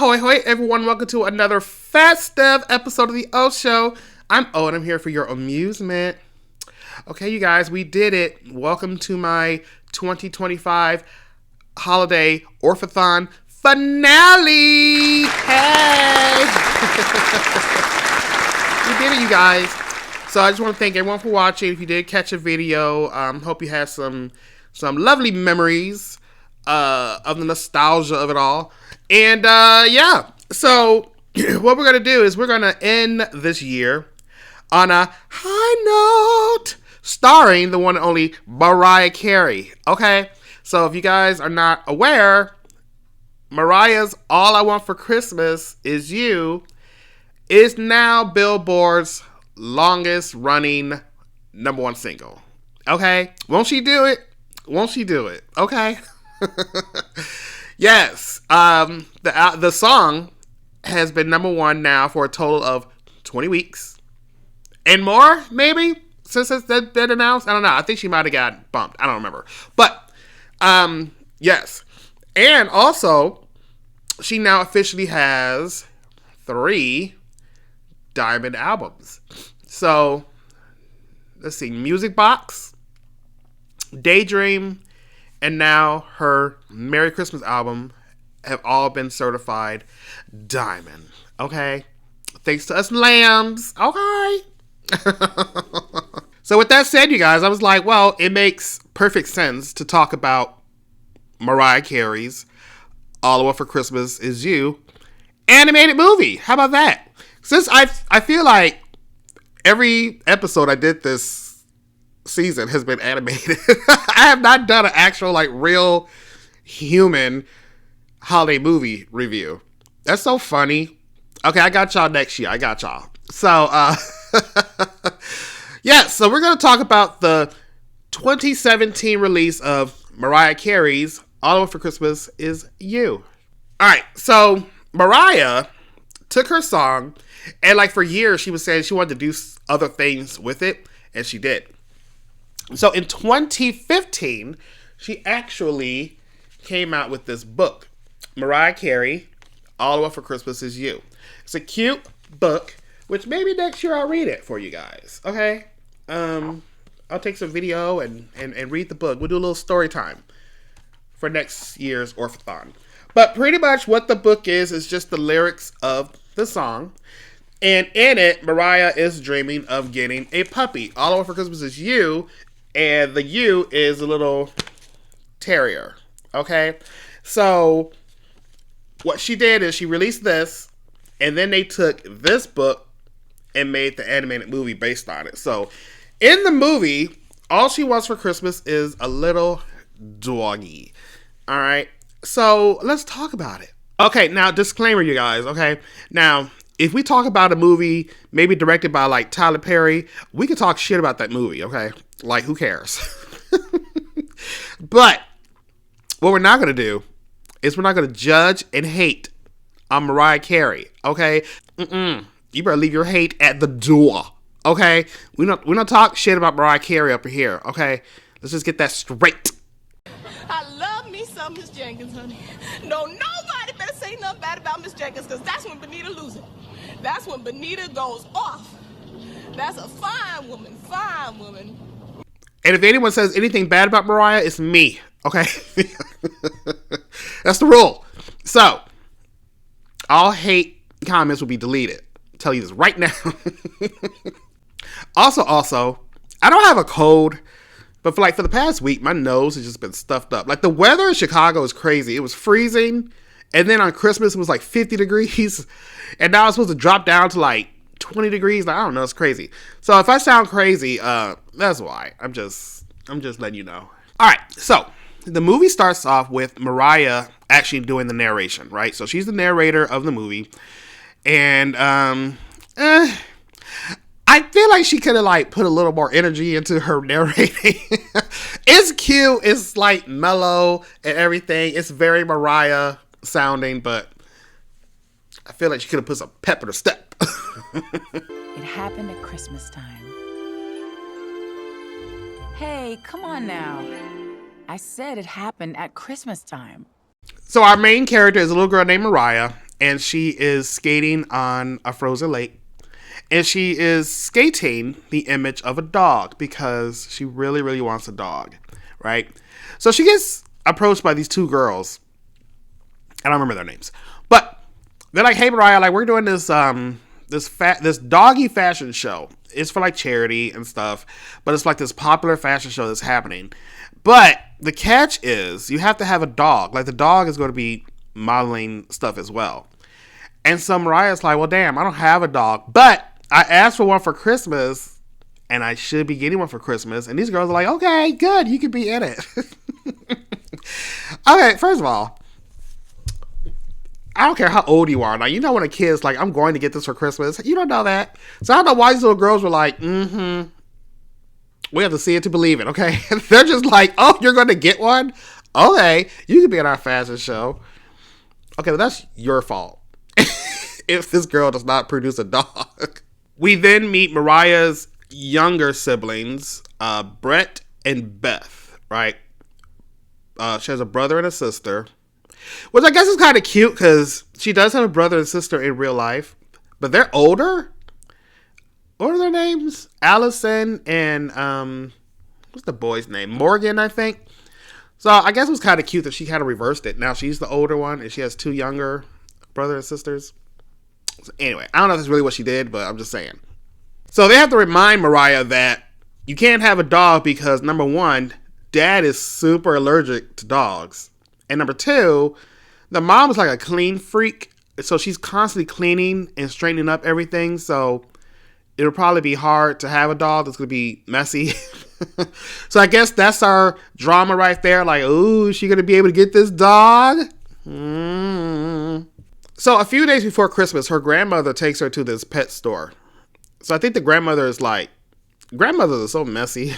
Ahoy, hoy, everyone. Welcome to another festive episode of the O Show. I'm O, and I'm here for your amusement. Okay, you guys, we did it. Welcome to my 2025 holiday Orphathon finale. Hey! We did it, you guys. So I just want to thank everyone for watching. If you did catch a video, hope you had some lovely memories of the nostalgia of it all. And yeah, so what we're going to do is we're going to end this year on a high note, starring the one and only Mariah Carey. Okay, so if you guys are not aware, Mariah's All I Want for Christmas Is You is now Billboard's longest running #1 single. Okay, won't she do it? Won't she do it? Okay. Yes, the song has been #1 now for a total of 20 weeks and more, maybe, since it's been announced. I don't know. I think she might have got bumped. I don't remember. But, yes. And also, she now officially has 3 diamond albums. So, let's see. Music Box, Daydream, and now her Merry Christmas album have all been certified diamond. Okay? Thanks to us lambs. Okay? So with that said, you guys, I was like, well, it makes perfect sense to talk about Mariah Carey's All I Want for Christmas Is You animated movie. How about that? Since I feel like every episode I did this season has been animated. I have not done an actual, like, real human holiday movie review. That's so funny. Okay, I got y'all next year. I got y'all. So, yeah, so we're going to talk about the 2017 release of Mariah Carey's All I Want for Christmas Is You. All right, so Mariah took her song, and, like, for years she was saying she wanted to do other things with it, and she did. So in 2015, she actually came out with this book, Mariah Carey, All I Want for Christmas Is You. It's a cute book, which maybe next year I'll read it for you guys, okay? I'll take some video and read the book. We'll do a little story time for next year's Orphathon. But pretty much what the book is just the lyrics of the song. And in it, Mariah is dreaming of getting a puppy. All I Want for Christmas Is You. And the U is a little terrier, okay? So what she did is she released this, and then they took this book and made the animated movie based on it. So in the movie, all she wants for Christmas is a little doggy, all right? So let's talk about it. Okay, now disclaimer, you guys, okay? Now, if we talk about a movie maybe directed by, like, Tyler Perry, we can talk shit about that movie, okay? Like, who cares? But what we're not going to do is we're not going to judge and hate on Mariah Carey, okay? You better leave your hate at the door, okay? We don't talk shit about Mariah Carey up here, okay? Let's just get that straight. I love me some Miss Jenkins, honey. No, nobody better say nothing bad about Miss Jenkins, because that's when Benita loses. That's when Benita goes off. That's a fine woman, fine woman. And if anyone says anything bad about Mariah, it's me, okay? That's the rule. So, all hate comments will be deleted. I'll tell you this right now. Also, I don't have a cold, but for the past week, my nose has just been stuffed up. Like, the weather in Chicago is crazy. It was freezing, and then on Christmas, it was like 50 degrees, and now it's supposed to drop down to like 20 degrees. Like, I don't know, it's crazy. So if I sound crazy, that's why. I'm just letting you know. All right, so the movie starts off with Mariah actually doing the narration, right? So she's the narrator of the movie, and I feel like she could have, like, put a little more energy into her narrating. It's cute, it's like mellow and everything. It's very Mariah sounding, but I feel like she could have put some pep in her step. It happened at Christmas time. Hey, come on now. I said it happened at Christmas time. So our main character is a little girl named Mariah, and she is skating on a frozen lake. And she is skating the image of a dog because she really, really wants a dog, right? So she gets approached by these two girls. I don't remember their names. But they're like, hey, Mariah, like, we're doing this this doggy fashion show. It's for like charity and stuff. But it's like this popular fashion show that's happening. But the catch is you have to have a dog. Like, the dog is going to be modeling stuff as well. And so Mariah's like, well, damn, I don't have a dog. But I asked for one for Christmas, and I should be getting one for Christmas. And these girls are like, okay, good, you can be in it. Okay, first of all, I don't care how old you are. Now, you know when a kid's like, I'm going to get this for Christmas. You don't know that. So I don't know why these little girls were like, we have to see it to believe it, okay? They're just like, oh, you're going to get one? Okay, you can be in our fashion show. Okay, but that's your fault if this girl does not produce a dog. We then meet Mariah's younger siblings, Brett and Beth, right? She has a brother and a sister, which I guess is kind of cute because she does have a brother and sister in real life, but they're older. What are their names? Allison and, what's the boy's name? Morgan, I think. So I guess it was kind of cute that she kind of reversed it. Now she's the older one and she has two younger brothers and sisters. So anyway, I don't know if that's really what she did, but I'm just saying. So they have to remind Mariah that you can't have a dog because, number one, dad is super allergic to dogs. And number two, the mom is like a clean freak. So she's constantly cleaning and straightening up everything. So it'll probably be hard to have a dog that's going to be messy. So I guess that's our drama right there. Like, ooh, is she going to be able to get this dog? So a few days before Christmas, her grandmother takes her to this pet store. So I think the grandmother is like, grandmothers are so messy.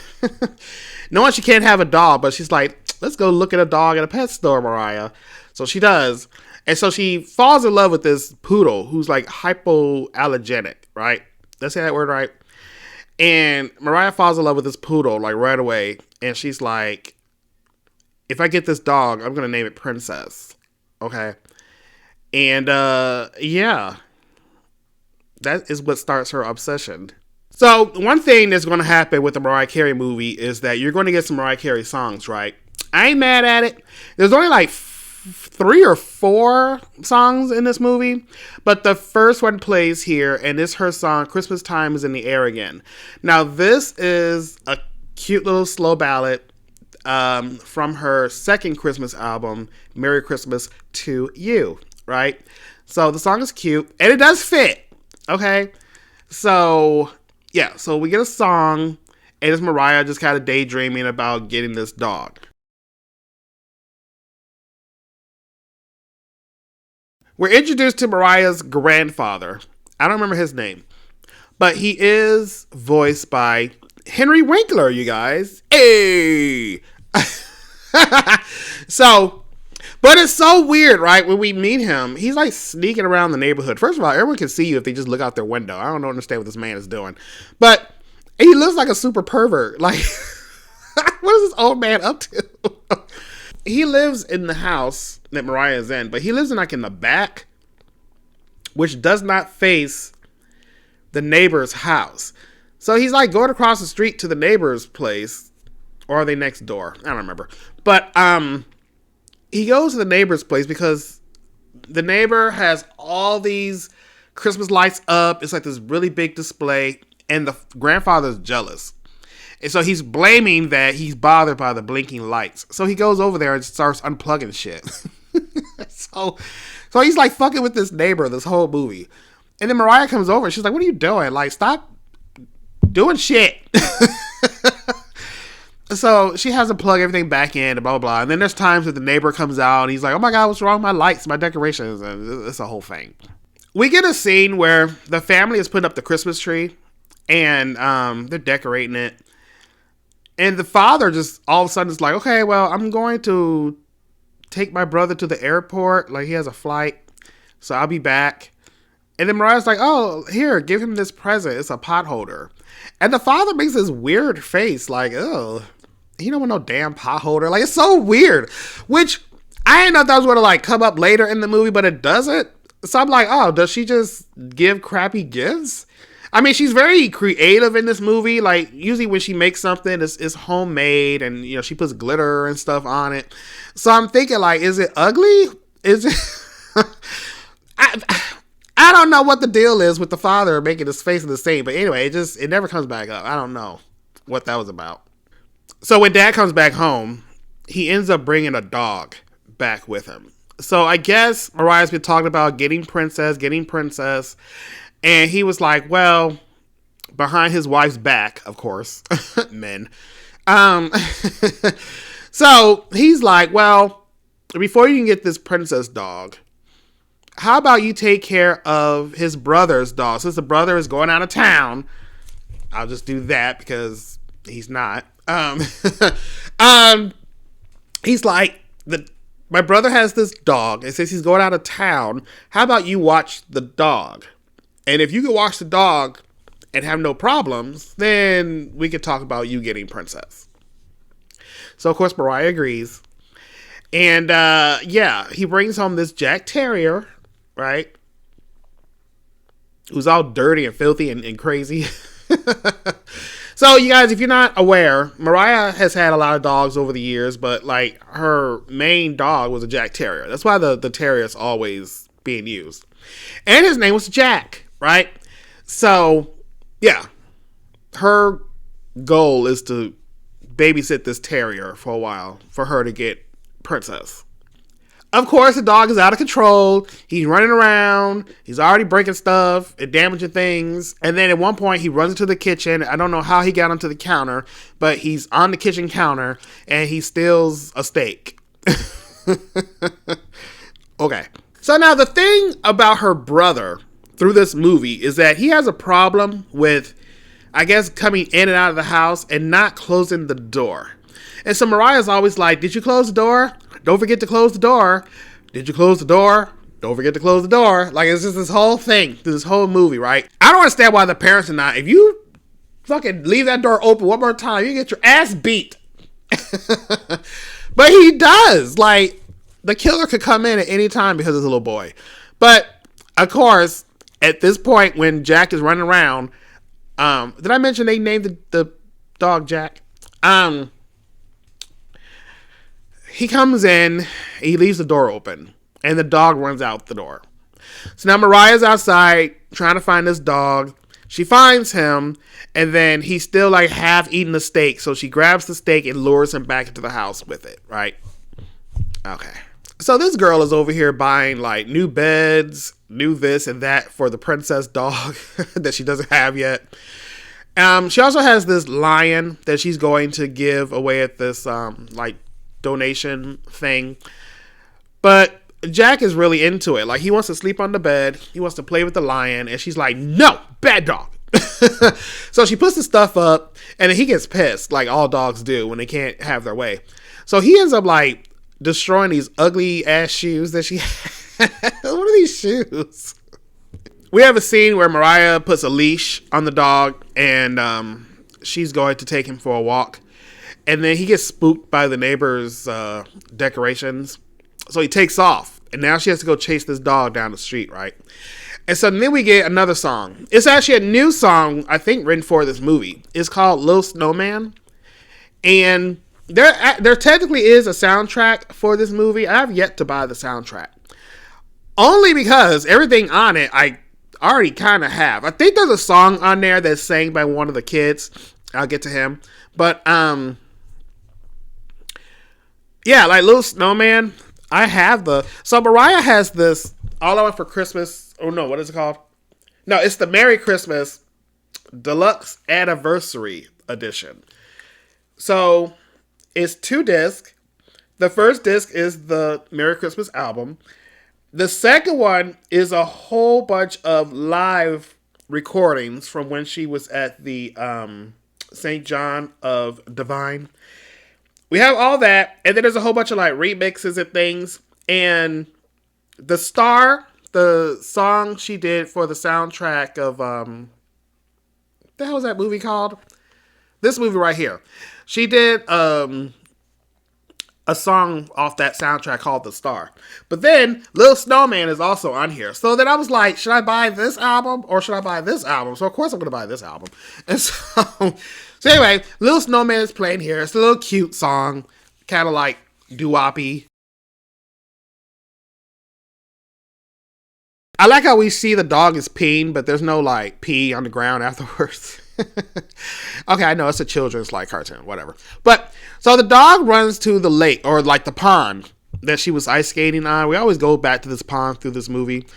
Knowing she can't have a dog, but she's like, let's go look at a dog at a pet store, Mariah. So she does. And so she falls in love with this poodle who's like hypoallergenic, right? Did I say that word right? And Mariah falls in love with this poodle like right away. And she's like, if I get this dog, I'm going to name it Princess. Okay. And yeah, that is what starts her obsession. So one thing that's going to happen with the Mariah Carey movie is that you're going to get some Mariah Carey songs, right? I ain't mad at it. There's only like 3 or 4 songs in this movie, but the first one plays here, and it's her song, Christmas Time is in the Air Again. Now, this is a cute little slow ballad from her second Christmas album, Merry Christmas to You, right? So the song is cute, and it does fit, okay? So, yeah, so we get a song, and it's Mariah just kind of daydreaming about getting this dog. We're introduced to Mariah's grandfather. I don't remember his name, but he is voiced by Henry Winkler, you guys. Hey! So, but it's so weird, right? When we meet him, he's like sneaking around the neighborhood. First of all, everyone can see you if they just look out their window. I don't understand what this man is doing. But he looks like a super pervert. Like, what is this old man up to? He lives in the house that Mariah is in, but he lives in like in the back, which does not face the neighbor's house. So he's like going across the street to the neighbor's place, or are they next door? I don't remember. But he goes to the neighbor's place because the neighbor has all these Christmas lights up. It's like this really big display, and the grandfather's jealous. And so he's blaming that he's bothered by the blinking lights. So he goes over there and starts unplugging shit. So he's like fucking with this neighbor this whole movie. And then Mariah comes over and she's like, what are you doing? Like, stop doing shit. So she has to plug everything back in and blah, blah, blah. And then there's times that the neighbor comes out and he's like, oh my God, what's wrong with my lights, my decorations? And it's a whole thing. We get a scene where the family is putting up the Christmas tree and they're decorating it. And the father just all of a sudden is like, okay, well, I'm going to take my brother to the airport. Like, he has a flight, so I'll be back. And then Mariah's like, oh, here, give him this present. It's a pot holder. And the father makes this weird face like, oh, he don't want no damn pot holder. Like, it's so weird. Which, I didn't know if that was going to, like, come up later in the movie, but it doesn't. So I'm like, oh, does she just give crappy gifts? I mean, she's very creative in this movie. Like, usually when she makes something, it's homemade and, you know, she puts glitter and stuff on it. So I'm thinking, like, is it ugly? Is it... I don't know what the deal is with the father making his face the same. But anyway, it never comes back up. I don't know what that was about. So when dad comes back home, he ends up bringing a dog back with him. So I guess Mariah's been talking about getting princess. And he was like, well, behind his wife's back, of course, men. So he's like, well, before you can get this princess dog, how about you take care of his brother's dog? Since the brother is going out of town, I'll just do that because he's not. He's like, my brother has this dog, and since he's going out of town, how about you watch the dog? And if you can watch the dog and have no problems, then we could talk about you getting princess. So, of course, Mariah agrees. And, he brings home this Jack Terrier, right? Who's all dirty and filthy and crazy. So, you guys, if you're not aware, Mariah has had a lot of dogs over the years, but, like, her main dog was a Jack Terrier. That's why the terrier is always being used. And his name was Jack, right? So, yeah. Her goal is to babysit this terrier for a while for her to get princess. Of course, the dog is out of control. He's running around. He's already breaking stuff and damaging things. And then at one point, he runs into the kitchen. I don't know how he got onto the counter, but he's on the kitchen counter and he steals a steak. Okay. So now the thing about her brother through this movie is that he has a problem with, I guess, coming in and out of the house and not closing the door. And so Mariah's always like, did you close the door? Don't forget to close the door. Did you close the door? Don't forget to close the door. Like, it's just this whole thing, this whole movie, right? I don't understand why the parents are not. If you fucking leave that door open one more time, you get your ass beat. But he does. Like, the killer could come in at any time because it's a little boy. But, of course, at this point when Jack is running around, did I mention they named the dog Jack? He comes in, he leaves the door open, and the dog runs out the door. So now Mariah's outside trying to find this dog. She finds him, and then he's still like half eating the steak. So she grabs the steak and lures him back into the house with it, right? Okay. So this girl is over here buying like new beds, new this and that for the princess dog that she doesn't have yet. She also has this lion that she's going to give away at this like donation thing. But Jack is really into it. Like, he wants to sleep on the bed. He wants to play with the lion. And she's like, no, bad dog. So she puts the stuff up and then he gets pissed like all dogs do when they can't have their way. So he ends up like destroying these ugly ass shoes that she has. What are these shoes? We have a scene where Mariah puts a leash on the dog and she's going to take him for a walk. And then he gets spooked by the neighbor's decorations. So he takes off. And now she has to go chase this dog down the street, right? And so then we get another song. It's actually a new song, I think, written for this movie. It's called Little Snowman. And there technically is a soundtrack for this movie. I have yet to buy the soundtrack. Only because everything on it, I already kind of have. I think there's a song on there that's sang by one of the kids. I'll get to him. But, yeah, like Little Snowman, I have so Mariah has this All I Want for Christmas. Oh no, what is it called? No, it's the Merry Christmas Deluxe Anniversary Edition. So it's 2 discs. The first disc is the Merry Christmas album. The second one is a whole bunch of live recordings from when she was at the St. John of Divine. We have all that, and then there's a whole bunch of like remixes and things. And the song she did for the soundtrack of what the hell is that movie called? This movie right here. She did a a song off that soundtrack called The Star. But then Little Snowman is also on here. So then I was like, should I buy this album or should I buy this album? So of course I'm going to buy this album. And so anyway, Little Snowman is playing here. It's a little cute song, kind of like doo-woppy. I like how we see the dog is peeing, but there's no like pee on the ground afterwards. Okay, I know it's a children's like cartoon, whatever. But so the dog runs to the lake or like the pond that she was ice skating on. We always go back to this pond through this movie.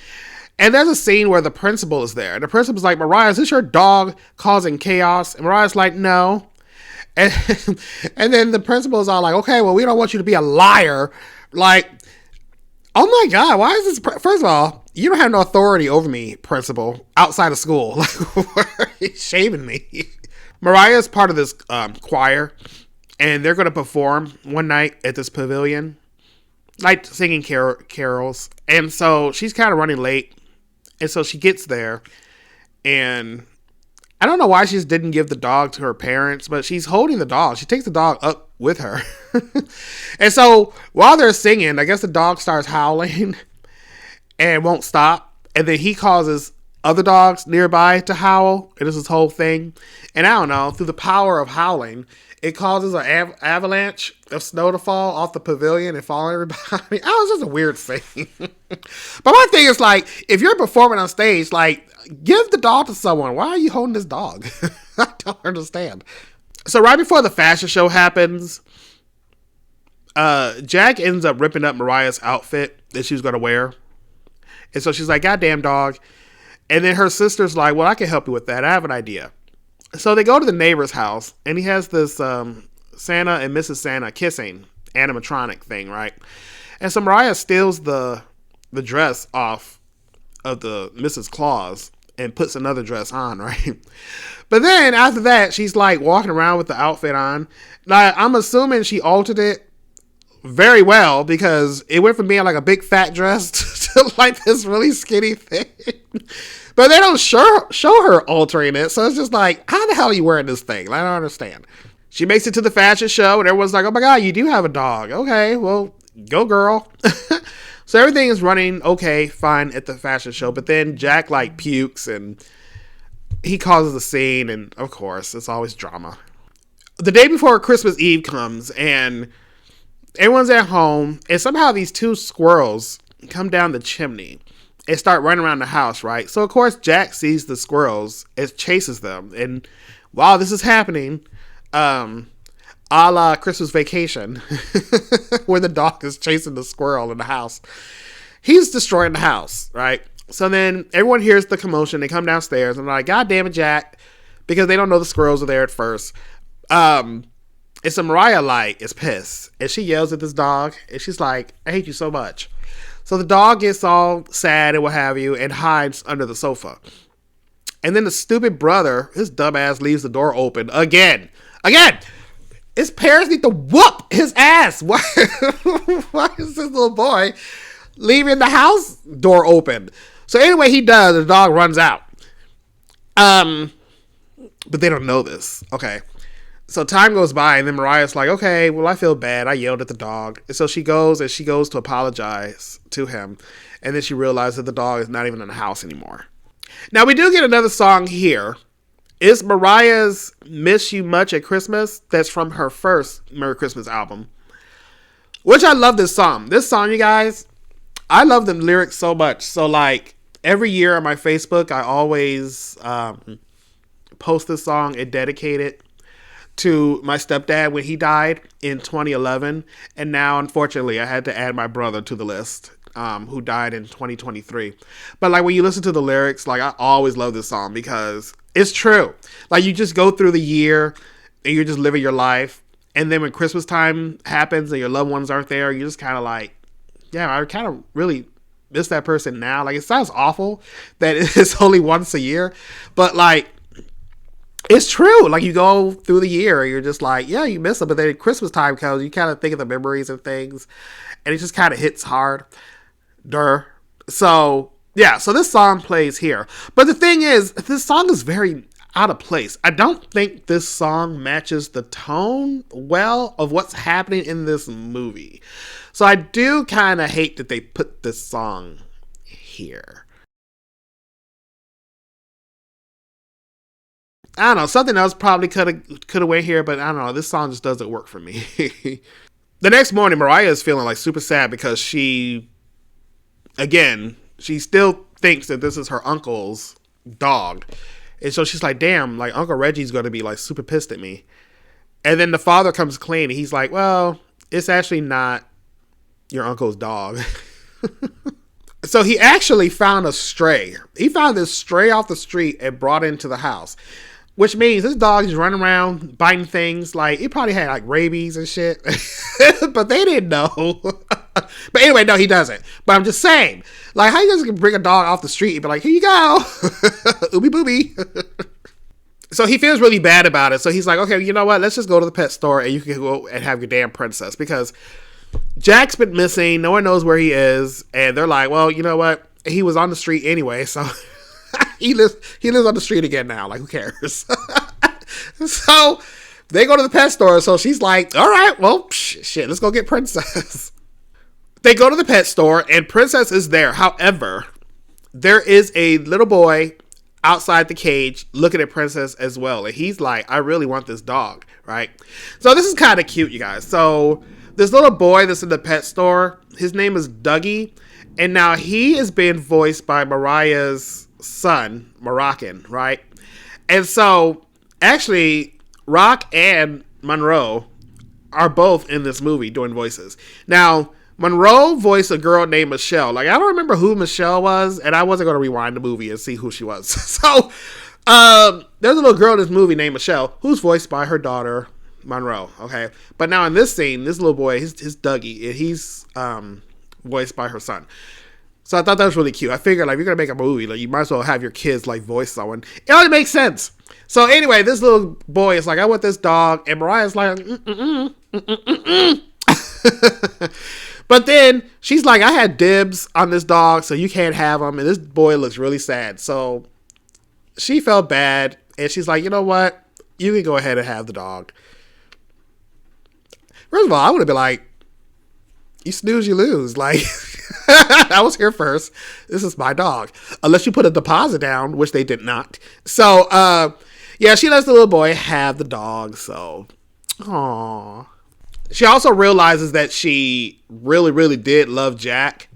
And there's a scene where the principal is there. And the principal's like, Mariah, is this your dog causing chaos? And Mariah's like, no. And, and then the principal's all like, okay, well, we don't want you to be a liar. Like, oh my God, why is this? First of all, you don't have no authority over me, principal, outside of school. Like, he's shaming me. Mariah is part of this choir, and they're going to perform one night at this pavilion, like singing carols. And so she's kind of running late. And so she gets there, and I don't know why she just didn't give the dog to her parents, but she's holding the dog. She takes the dog up with her. And so while they're singing, I guess the dog starts howling and won't stop. And then he causes other dogs nearby to howl. And this is this whole thing. And I don't know, through the power of howling, it causes an avalanche of snow to fall off the pavilion and fall on everybody. Oh, it's just a weird scene. But my thing is, like, if you're performing on stage, like, give the dog to someone. Why are you holding this dog? I don't understand. So right before the fashion show happens, Jack ends up ripping up Mariah's outfit that she was going to wear. And so she's like, goddamn dog. And then her sister's like, well, I can help you with that. I have an idea. So they go to the neighbor's house, and he has this Santa and Mrs. Santa kissing animatronic thing, right? And so Mariah steals the dress off of the Mrs. Claus and puts another dress on, right? But then after that, she's like walking around with the outfit on. Now, I'm assuming she altered it very well, because it went from being like a big fat dress to like this really skinny thing. But they don't show her altering it. So it's just like, how the hell are you wearing this thing? I don't understand. She makes it to the fashion show, and everyone's like, oh my God, you do have a dog. Okay, well, go girl. So everything is running okay, fine at the fashion show. But then Jack like pukes, and he causes a scene. And of course, it's always drama. The day before Christmas Eve comes, and everyone's at home, and somehow these two squirrels come down the chimney and start running around the house, right? So, of course, Jack sees the squirrels and chases them. And while this is happening, a la Christmas Vacation, where the dog is chasing the squirrel in the house, he's destroying the house, right? So then everyone hears the commotion. They come downstairs, and they're like, God damn it, Jack, because they don't know the squirrels are there at first. And so Mariah, like, is pissed. And she yells at this dog, and she's like, I hate you so much. So the dog gets all sad and what have you and hides under the sofa. And then the stupid brother, his dumb ass, leaves the door open again. His parents need to whoop his ass. Why is this little boy leaving the house door open? So anyway, he does. The dog runs out. But they don't know this. Okay. So time goes by, and then Mariah's like, okay, well, I feel bad. I yelled at the dog. And so she goes to apologize to him. And then she realizes that the dog is not even in the house anymore. Now, we do get another song here. It's Mariah's Miss You Much at Christmas. That's from her first Merry Christmas album, which I love this song. This song, you guys, I love the lyrics so much. So, like, every year on my Facebook, I always post this song and dedicate it to my stepdad when he died in 2011. And now, unfortunately, I had to add my brother to the list, who died in 2023. But like, when you listen to the lyrics, like, I always love this song because it's true. Like, you just go through the year and you're just living your life. And then when Christmas time happens and your loved ones aren't there, you're just kind of like, yeah, I kind of really miss that person now. Like, it sounds awful that it's only once a year, but like, it's true. Like, you go through the year, you're just like, yeah, you miss them. But then Christmas time comes, you kind of think of the memories and things, and it just kind of hits hard. So, yeah, so this song plays here. But the thing is, this song is very, out of place. I don't think this song matches the tone well of what's happening in this movie. So I do kind of hate that they put this song here. I don't know, something else probably could have went here, but I don't know, this song just doesn't work for me. The next morning, Mariah is feeling like super sad because she still thinks that this is her uncle's dog. And so she's like, damn, like Uncle Reggie's going to be like super pissed at me. And then the father comes clean and he's like, well, it's actually not your uncle's dog. So he actually found a stray. He found this stray off the street and brought it into the house. Which means this dog is running around biting things. Like, it probably had like rabies and shit. But they didn't know. But anyway, no, he doesn't. But I'm just saying, like, how you guys bring a dog off the street and be like, here you go. Ooby booby. So he feels really bad about it. So he's like, okay, you know what? Let's just go to the pet store and you can go and have your damn princess. Because Jack's been missing. No one knows where he is. And they're like, well, you know what? He was on the street anyway. So he lives on the street again now. Like, who cares? So they go to the pet store. So she's like, all right, well, shit, let's go get Princess. They go to the pet store and Princess is there. However, there is a little boy outside the cage looking at Princess as well. And he's like, I really want this dog, right? So this is kind of cute, you guys. So this little boy that's in the pet store, his name is Dougie. And now he is being voiced by Mariah's son, Moroccan, right? And so actually, Rock and Monroe are both in this movie doing voices. Now, Monroe voiced a girl named Michelle. Like, I don't remember who Michelle was, and I wasn't going to rewind the movie and see who she was. So, there's a little girl in this movie named Michelle who's voiced by her daughter, Monroe, okay? But now in this scene, this little boy, his Dougie, and he's voiced by her son. So I thought that was really cute. I figured, like, if you're going to make a movie, like, you might as well have your kids, like, voice someone. It only makes sense. So anyway, this little boy is like, I want this dog. And Mariah's like, But then she's like, I had dibs on this dog, so you can't have him. And this boy looks really sad. So she felt bad. And she's like, you know what? You can go ahead and have the dog. First of all, I would have been like, you snooze, you lose. Like, I was here first. This is my dog. Unless you put a deposit down, which they did not. So, yeah, she lets the little boy have the dog. So, aww. She also realizes that she really, really did love Jack.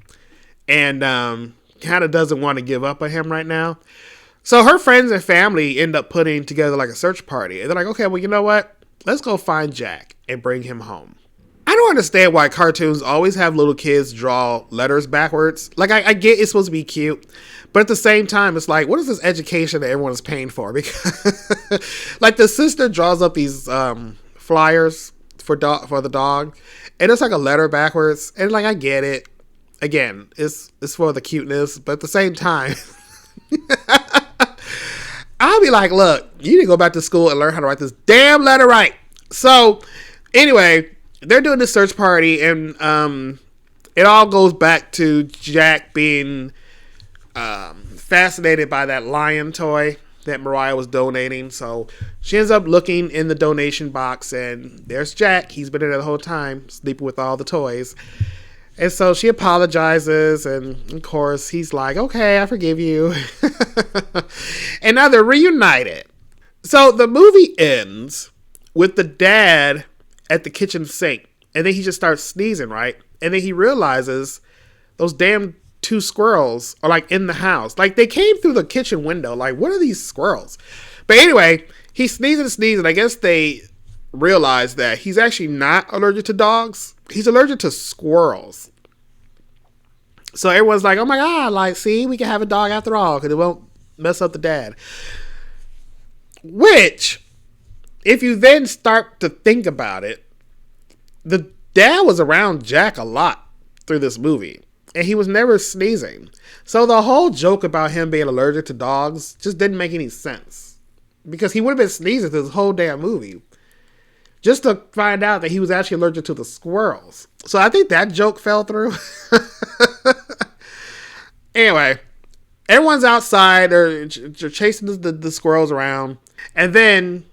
And kind of doesn't want to give up on him right now. So her friends and family end up putting together like a search party. And they're like, okay, well, you know what? Let's go find Jack and bring him home. I don't understand why cartoons always have little kids draw letters backwards. Like, I get it's supposed to be cute. But at the same time, it's like, what is this education that everyone is paying for? Because, like, the sister draws up these flyers for the dog. And it's like a letter backwards. And, like, I get it. Again, it's for the cuteness. But at the same time, I'll be like, look, you need to go back to school and learn how to write this damn letter right. So, anyway, they're doing this search party, and it all goes back to Jack being fascinated by that lion toy that Mariah was donating. So she ends up looking in the donation box, and there's Jack. He's been in there the whole time, sleeping with all the toys. And so she apologizes, and of course, he's like, okay, I forgive you. And now they're reunited. So the movie ends with the dad at the kitchen sink, and then he just starts sneezing, right? And then he realizes those damn two squirrels are like in the house. Like, they came through the kitchen window. Like, what are these squirrels? But anyway, he's sneezing. I guess they realize that he's actually not allergic to dogs. He's allergic to squirrels. So everyone's like, oh my God, like, see, we can have a dog after all because it won't mess up the dad. Which, if you then start to think about it, the dad was around Jack a lot through this movie, and he was never sneezing. So the whole joke about him being allergic to dogs just didn't make any sense, because he would have been sneezing through this whole damn movie just to find out that he was actually allergic to the squirrels. So I think that joke fell through. Anyway, everyone's outside. They're chasing the squirrels around. And then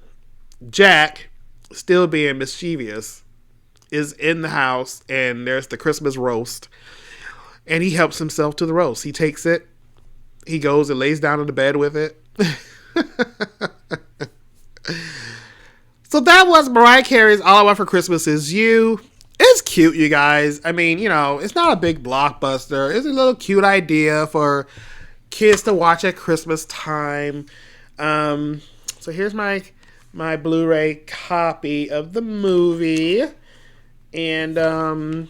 Jack, still being mischievous, is in the house, and there's the Christmas roast, and he helps himself to the roast. He takes it, he goes and lays down in the bed with it. So that was Mariah Carey's All I Want for Christmas Is You. It's cute, you guys. I mean, you know, it's not a big blockbuster. It's a little cute idea for kids to watch at Christmas time. So here's my Blu-ray copy of the movie. And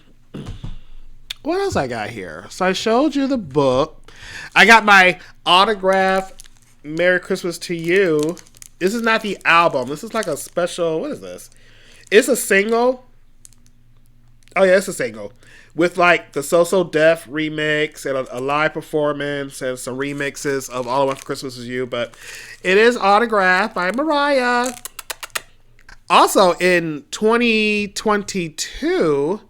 what else I got here? So I showed you the book. I got my autograph Merry Christmas to You. This is not the album. This is like a special, what is this? It's a single. Oh yeah, it's a single. With like the So Def remix and a live performance and some remixes of All I Want for Christmas Is You. But it is autographed by Mariah. Also, in 2022,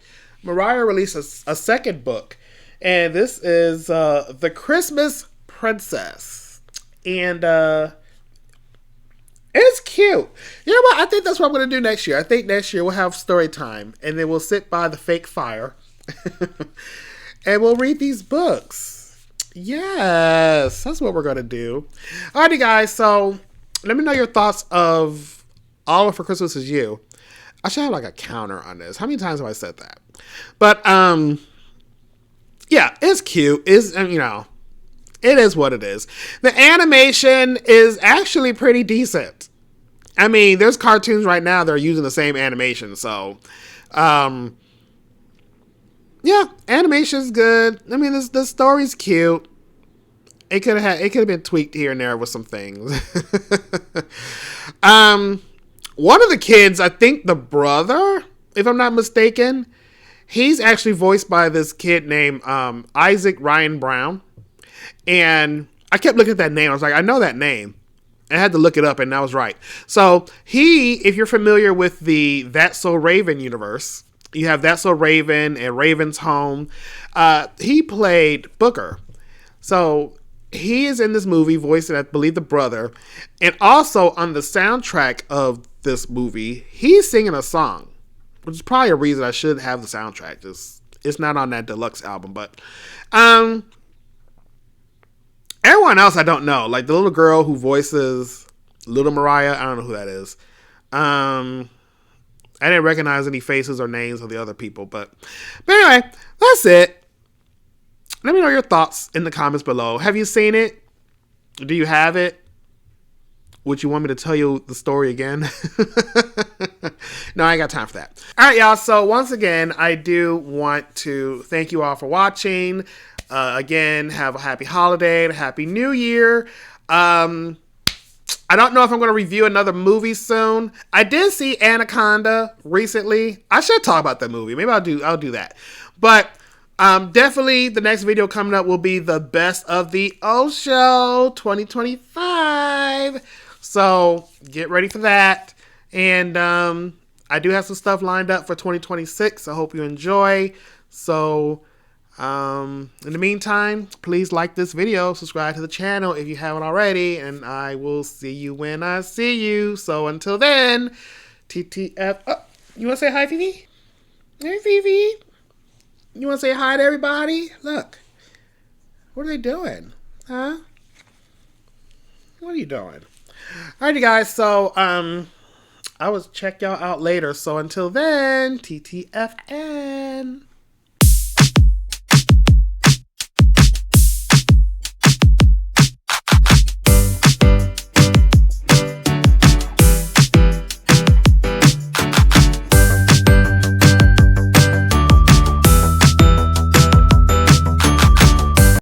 Mariah released a second book. And this is The Christmas Princess. And it's cute. You know what? I think that's what I'm going to do next year. I think next year we'll have story time. And then we'll sit by the fake fire. And we'll read these books. Yes, that's what we're going to do. Alrighty, guys. So let me know your thoughts of All for Christmas Is You. I should have like a counter on this. How many times have I said that? But yeah, it's cute. It's, you know, it is what it is. The animation is actually pretty decent. I mean, there's cartoons right now that are using the same animation. So, yeah, animation's good. I mean, the story's cute. It could have been tweaked here and there with some things. One of the kids, I think the brother, if I'm not mistaken, he's actually voiced by this kid named Isaac Ryan Brown. And I kept looking at that name. I was like, I know that name. I had to look it up, and that was right. So he, if you're familiar with the That's So Raven universe, you have That's So Raven and Raven's Home. He played Booker. So he is in this movie voicing, I believe, the brother. And also on the soundtrack of this movie, he's singing a song, which is probably a reason I should have the soundtrack. It's not on that deluxe album, but everyone else I don't know. Like the little girl who voices Little Mariah, I don't know who that is. I didn't recognize any faces or names of the other people, but anyway, that's it. Let me know your thoughts in the comments below. Have you seen it? Do you have it? Would you want me to tell you the story again? No, I ain't got time for that. All right, y'all. So once again, I do want to thank you all for watching. Again, have a happy holiday and a happy new year. I don't know if I'm going to review another movie soon. I did see Anaconda recently. I should talk about that movie. Maybe I'll do that. But definitely the next video coming up will be the Best of the O Show 2025. So get ready for that. And I do have some stuff lined up for 2026. I hope you enjoy. So in the meantime, please like this video, subscribe to the channel if you haven't already, and I will see you when I see you. So until then, TTF. Oh, you want to say hi, Fifi? Hey, Fifi. You want to say hi to everybody? Look. What are they doing? Huh? What are you doing? Alrighty, guys. So, I will check y'all out later. So until then, TTFN.